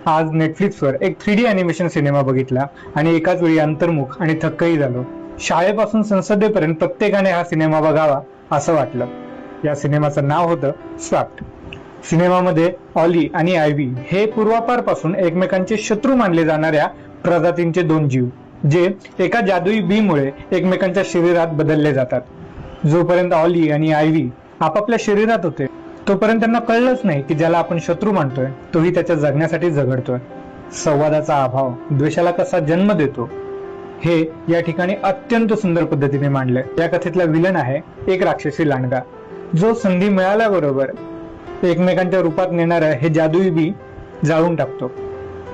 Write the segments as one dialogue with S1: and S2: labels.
S1: आज नेटफ्लिक्सवर एक 3D अॅनिमेशन सिनेमा बघितला आणि एकाच वेळी अंतर्मुख आणि थक्कही झालो. शाळेपासून संसदेपर्यंत प्रत्येकाने हा सिनेमा बघावा असं वाटलं. या सिनेमाचं नाव होतं स्वॅप्ड. सिनेमामध्ये ऑली आणि आयव्ही हे पूर्वापारपासून एकमेकांचे शत्रू मानले जाणाऱ्या प्रजातींचे दोन जीव, जे एका जादुई बीमुळे एकमेकांच्या शरीरात बदलले जातात. जोपर्यंत ऑली आणि आयव्ही आपापल्या शरीरात होते तोपर्यंत त्यांना कळलंच नाही की ज्याला आपण शत्रू मानतोय तोही त्याच्या जगण्यासाठी झगडतोय. संवादाचा अभाव द्वेषाला कसा जन्म देतो हे या ठिकाणी अत्यंत सुंदर पद्धतीने मांडलंय. या कथेतला विलन आहे एक राक्षसी लांडगा, जो संधी मिळाल्याबरोबर एकमेकांच्या रूपात नेणारं हे जादुई बी जाळून टाकतो.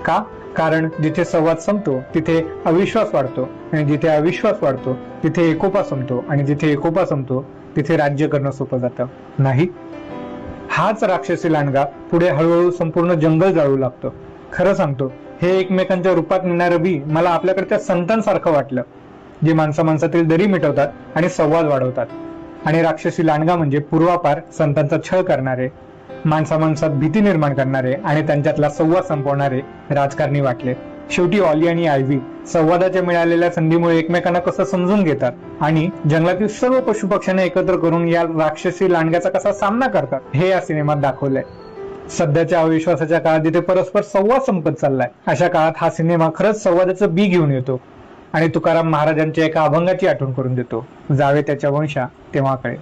S1: का? कारण जिथे संवाद संपतो तिथे अविश्वास वाढतो, आणि जिथे अविश्वास वाढतो तिथे एकोपा संपतो, आणि जिथे एकोपा संपतो तिथे राज्य करणं सोपं जातं. नाही, हाच राक्षसी लांडगा पुढे हळूहळू संपूर्ण जंगल जाळू लागतो. खरं सांगतो, हे एकमेकांच्या रूपात नेणारं बी मला आपल्याकडच्या संतांसारखं वाटलं, जे माणसातील दरी मिटवतात आणि संवाद वाढवतात. आणि राक्षसी लांडगा म्हणजे पूर्वापार संतांचा छळ करणारे, माणसात भीती निर्माण करणारे आणि त्यांच्यातला संवाद संपवणारे राजकारणी वाटले. शेवटी ऑली आणि आयव्ही संवादाच्या मिळालेल्या संधीमुळे एकमेकांना कसं समजून घेतात आणि जंगलातील सर्व पशुपक्ष्यांना एकत्र करून या राक्षसी लांडग्याचा कसा सामना करतात हे या सिनेमात दाखवलंय. सध्याच्या अविश्वासाच्या काळात जिथे परस्पर संवाद संपत चाललाय, अशा काळात हा सिनेमा खरंच संवादाचं बी घेऊन येतो आणि तुकाराम महाराजांच्या एका अभंगाची आठवण करून देतो, जावे त्याच्या वंशा तेव्हा कळे.